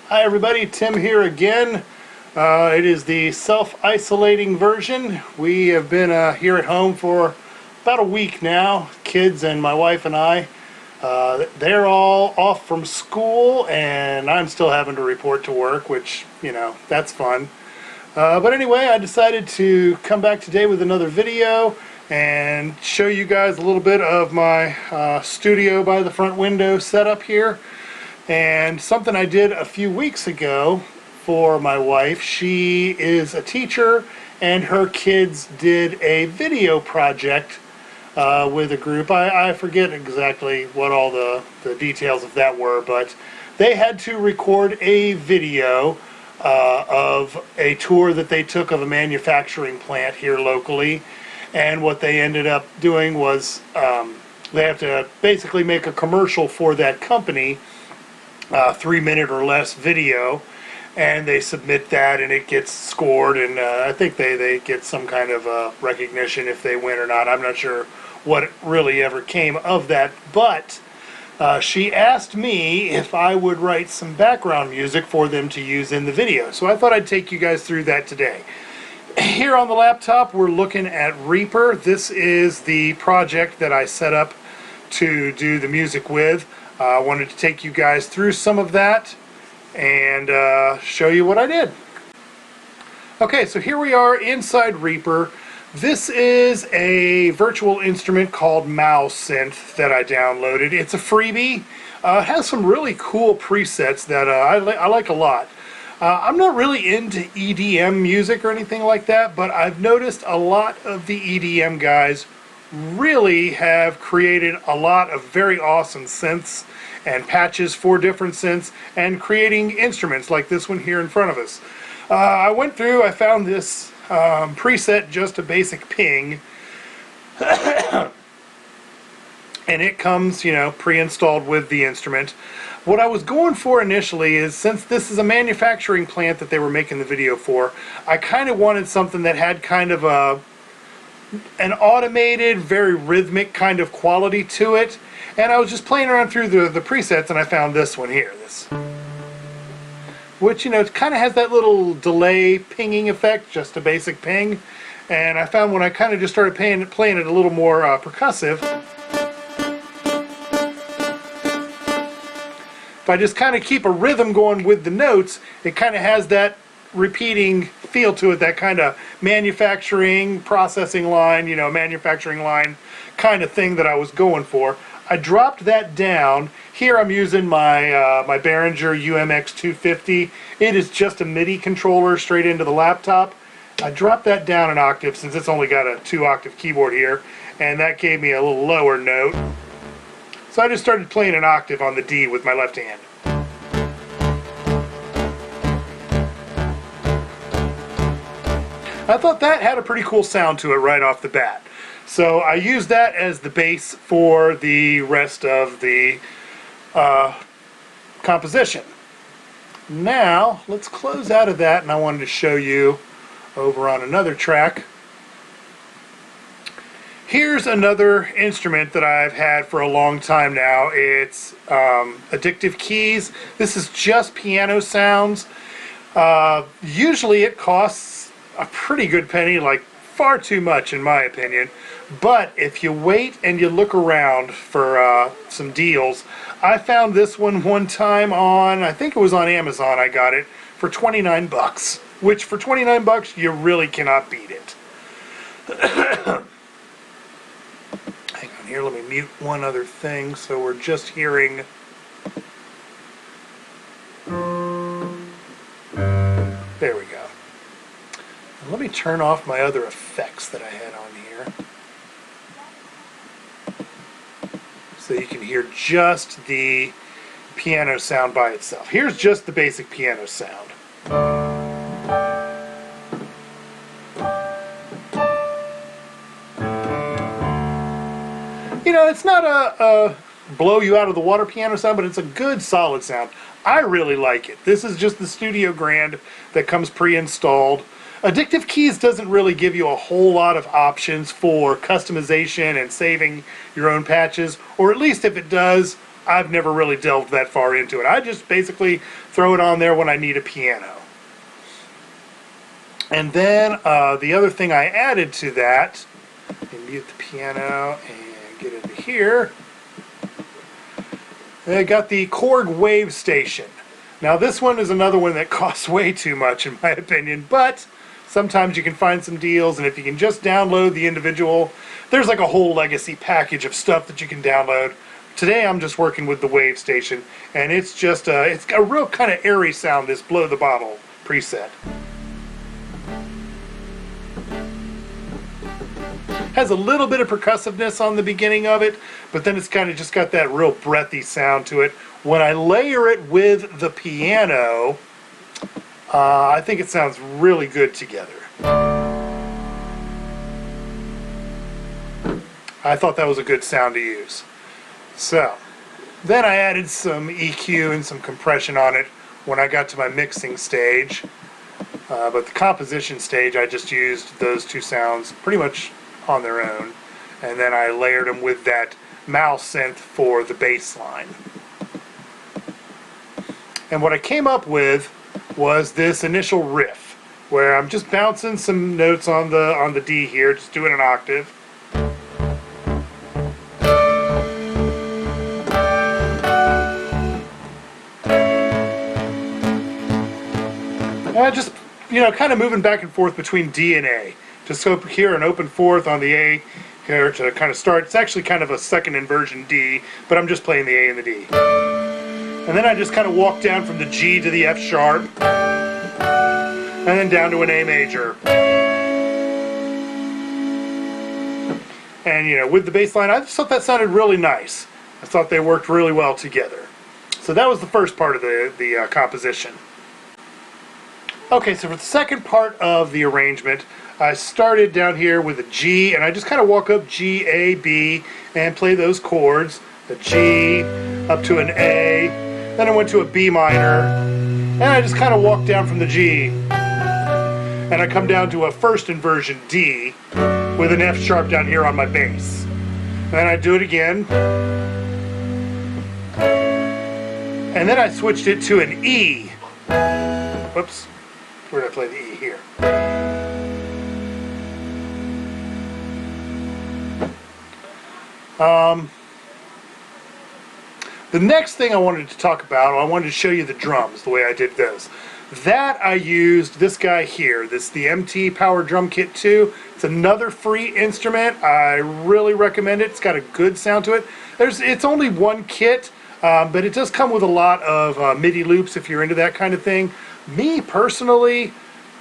Hi everybody, Tim here again. It is the self-isolating version. We have been here at home for about a week now, kids and my wife and I. They're all off from school and I'm still having to report to work, which, you know, that's fun. But anyway, I decided to come back today with another video and show you guys a little bit of my studio by the front window setup here. And something I did a few weeks ago for my wife. She is a teacher and her kids did a video project with a group. I forget exactly what all the details of that were, but they had to record a video of a tour that they took of a manufacturing plant here locally. And what they ended up doing was they have to basically make a commercial for that company, 3-minute or less video, and they submit that and it gets scored, and I think they get some kind of recognition if they win or not. I'm not sure what really ever came of that, but she asked me if I would write some background music for them to use in the video, so I thought I'd take you guys through that today. Here on the laptop we're looking at Reaper. This is the project that I set up to do the music with. I wanted to take you guys through some of that and show you what I did. Okay, so here we are inside Reaper. This is a virtual instrument called MauSynth that I downloaded. It's a freebie. It has some really cool presets that I like a lot. I'm not really into EDM music or anything like that, but I've noticed a lot of the EDM guys really have created a lot of very awesome synths and patches for different synths and creating instruments like this one here in front of us. I went through, I found this preset, just a basic ping, and it comes, you know, pre-installed with the instrument. What I was going for initially is, since this is a manufacturing plant that they were making the video for, I kind of wanted something that had kind of an automated, very rhythmic kind of quality to it. And I was just playing around through the presets and I found this one here. This, which, you know, it kind of has that little delay pinging effect, just a basic ping. And I found when I kind of just started playing it a little more percussive, if I just kind of keep a rhythm going with the notes, it kind of has that repeating feel to it, that kind of manufacturing processing line, you know, manufacturing line kind of thing that I was going for. I dropped that down. Here I'm using my my Behringer UMX 250. It is just a MIDI controller straight into the laptop. I dropped that down an octave since it's only got a 2-octave keyboard here, and that gave me a little lower note. So I just started playing an octave on the D with my left hand. I thought that had a pretty cool sound to it right off the bat. So I used that as the base for the rest of the composition. Now, let's close out of that, and I wanted to show you over on another track. Here's another instrument that I've had for a long time now. It's Addictive Keys. This is just piano sounds. Usually it costs a pretty good penny, like far too much in my opinion. But if you wait and you look around for some deals, I found this one time on, I think it was on Amazon, I got it for 29 bucks, which for 29 bucks you really cannot beat it. Hang on here, let me mute one other thing so we're just hearing. There we go. And let me turn off my other effects that I had on here, so you can hear just the piano sound by itself. Here's just the basic piano sound. You know, it's not a blow you out of the water piano sound, but it's a good solid sound. I really like it. This is just the Studio Grand that comes pre-installed. Addictive Keys doesn't really give you a whole lot of options for customization and saving your own patches, or at least if it does, I've never really delved that far into it. I just basically throw it on there when I need a piano. And then the other thing I added to that, and mute the piano and get into here, I got the Korg Wave Station. Now this one is another one that costs way too much in my opinion, but sometimes you can find some deals, and if you can just download the individual, there's like a whole legacy package of stuff that you can download. Today I'm just working with the Wave Station, and it's just it's got a real kind of airy sound, this Blow the Bottle preset. Has a little bit of percussiveness on the beginning of it, but then it's kind of just got that real breathy sound to it. When I layer it with the piano, I think it sounds really good together. I thought that was a good sound to use. So, then I added some EQ and some compression on it when I got to my mixing stage. But the composition stage, I just used those two sounds pretty much on their own, and then I layered them with that MauSynth for the bass line. And what I came up with was this initial riff, where I'm just bouncing some notes on the D here, just doing an octave. And just, you know, kind of moving back and forth between D and A. Just go here and open fourth on the A here to kind of start. It's actually kind of a second inversion D, but I'm just playing the A and the D. And then I just kind of walk down from the G to the F sharp, and then down to an A major. And, you know, with the bass line, I just thought that sounded really nice. I thought they worked really well together. So that was the first part of the composition. Okay, so for the second part of the arrangement, I started down here with a G, and I just kind of walk up G, A, B, and play those chords. The G, up to an A, then I went to a B minor, and I just kind of walk down from the G, and I come down to a first inversion D, with an F sharp down here on my bass. And then I do it again, and then I switched it to an E. Whoops, where did I play the E? Here. The next thing I wanted to talk about, I wanted to show you the drums, the way I did those. That I used this guy here, the MT Power Drum Kit 2. It's another free instrument. I really recommend it. It's got a good sound to it. It's only one kit, but it does come with a lot of MIDI loops if you're into that kind of thing. Me personally,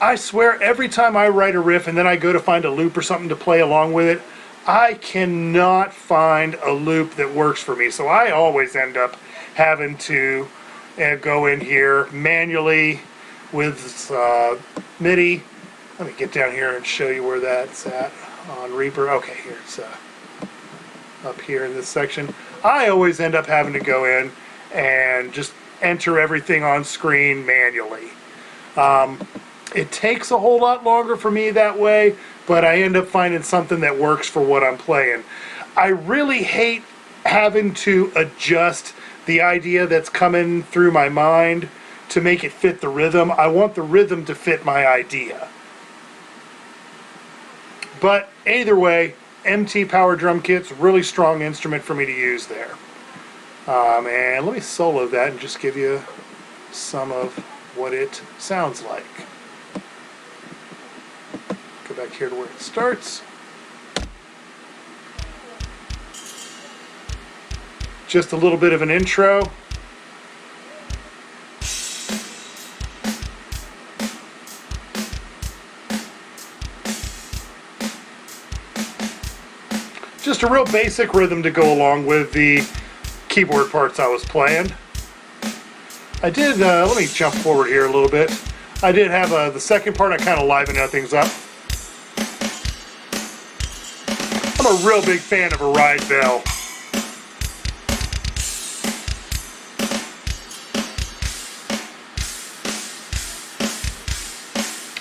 I swear every time I write a riff and then I go to find a loop or something to play along with it, I cannot find a loop that works for me. So I always end up having to go in here manually with MIDI. Let me get down here and show you where that's at on Reaper. Okay, here it's up here in this section. I always end up having to go in and just enter everything on screen manually. It takes a whole lot longer for me that way, but I end up finding something that works for what I'm playing. I really hate having to adjust the idea that's coming through my mind to make it fit the rhythm. I want the rhythm to fit my idea. But either way, MT Power Drum Kit's a really strong instrument for me to use there. And let me solo that and just give you some of what it sounds like. Go back here to where it starts. Just a little bit of an intro. Just a real basic rhythm to go along with the keyboard parts I was playing. I did, let me jump forward here a little bit. I did have the second part, I kind of livened things up. I'm a real big fan of a ride bell.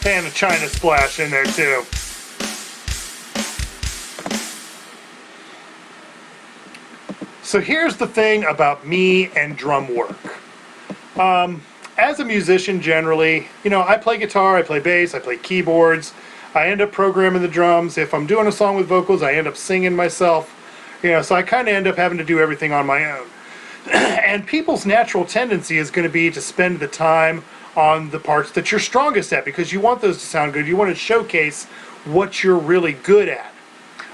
And a China splash in there too. So here's the thing about me and drum work. As a musician generally, you know, I play guitar, I play bass, I play keyboards, I end up programming the drums. If I'm doing a song with vocals, I end up singing myself. You know, so I kind of end up having to do everything on my own. And people's natural tendency is going to be to spend the time on the parts that you're strongest at because you want those to sound good. You want to showcase what you're really good at.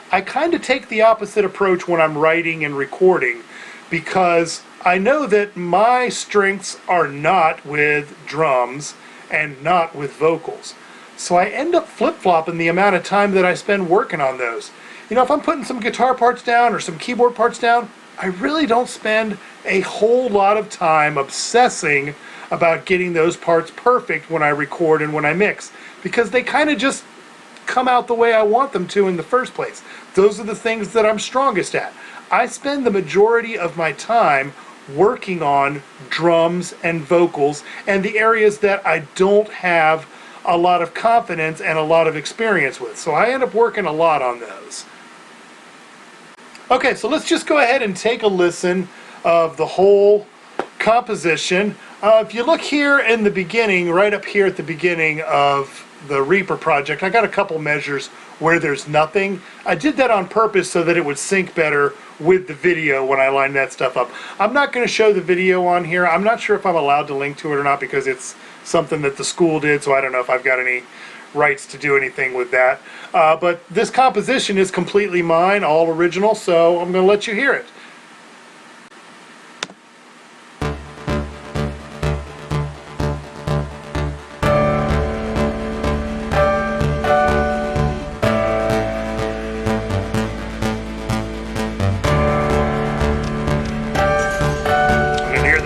I kind of take the opposite approach when I'm writing and recording because I know that my strengths are not with drums and not with vocals. So I end up flip-flopping the amount of time that I spend working on those. You know, if I'm putting some guitar parts down or some keyboard parts down, I really don't spend a whole lot of time obsessing about getting those parts perfect when I record and when I mix, because they kind of just come out the way I want them to in the first place. Those are the things that I'm strongest at. I spend the majority of my time working on drums and vocals and the areas that I don't have a lot of confidence and a lot of experience with. So I end up working a lot on those. Okay, so let's just go ahead and take a listen of the whole composition. If you look here in the beginning, right up here at the beginning of the Reaper project, I got a couple measures where there's nothing. I did that on purpose so that it would sync better with the video when I line that stuff up. I'm not going to show the video on here. I'm not sure if I'm allowed to link to it or not because it's something that the school did, so I don't know if I've got any rights to do anything with that. But this composition is completely mine, all original, so I'm going to let you hear it.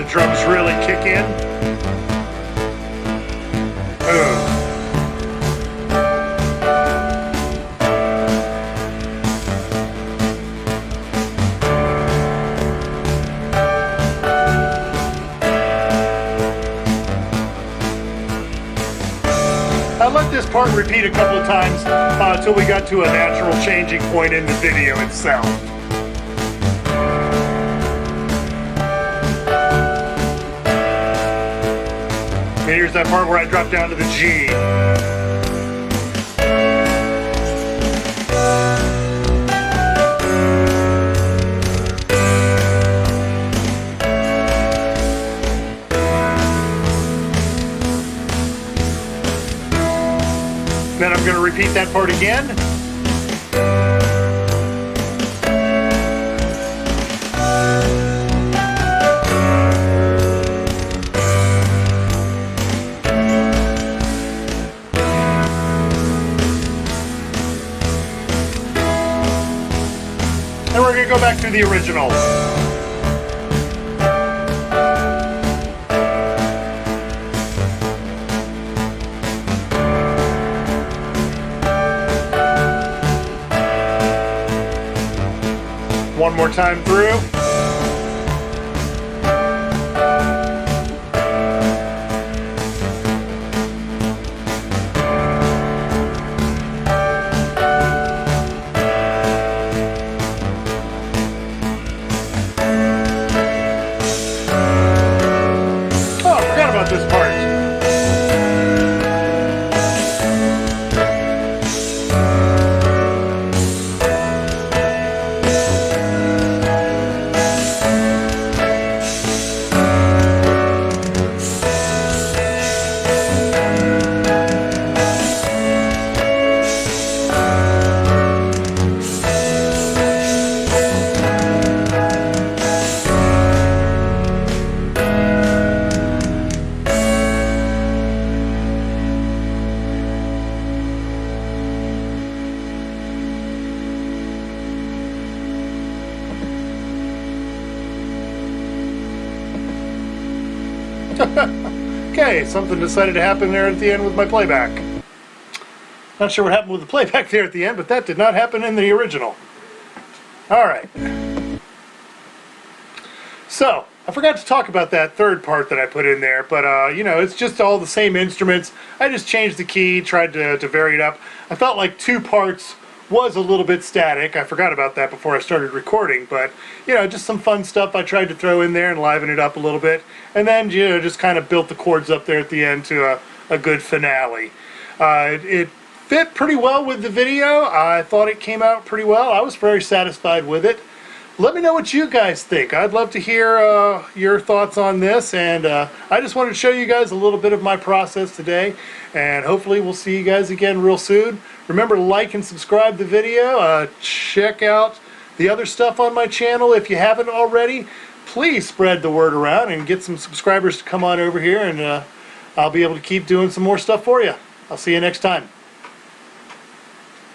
Drums really kick in. I let this part repeat a couple of times until we got to a natural changing point in the video itself. And here's that part where I drop down to the G. Then I'm going to repeat that part again. And we're going to go back to the original. One more time through. This part. Okay, something decided to happen there at the end with my playback. Not sure what happened with the playback there at the end, but that did not happen in the original. Alright. So, I forgot to talk about that third part that I put in there, but you know, it's just all the same instruments. I just changed the key, tried to vary it up. I felt like two parts was a little bit static. I forgot about that before I started recording, but you know, just some fun stuff I tried to throw in there and liven it up a little bit, and then you know, just kind of built the chords up there at the end to a good finale. It fit pretty well with the video. I thought it came out pretty well. I was very satisfied with it. Let me know what you guys think. I'd love to hear your thoughts on this, and I just wanted to show you guys a little bit of my process today, and hopefully we'll see you guys again real soon. Remember to like and subscribe the video. Check out the other stuff on my channel if you haven't already. Please spread the word around and get some subscribers to come on over here, and I'll be able to keep doing some more stuff for you. I'll see you next time.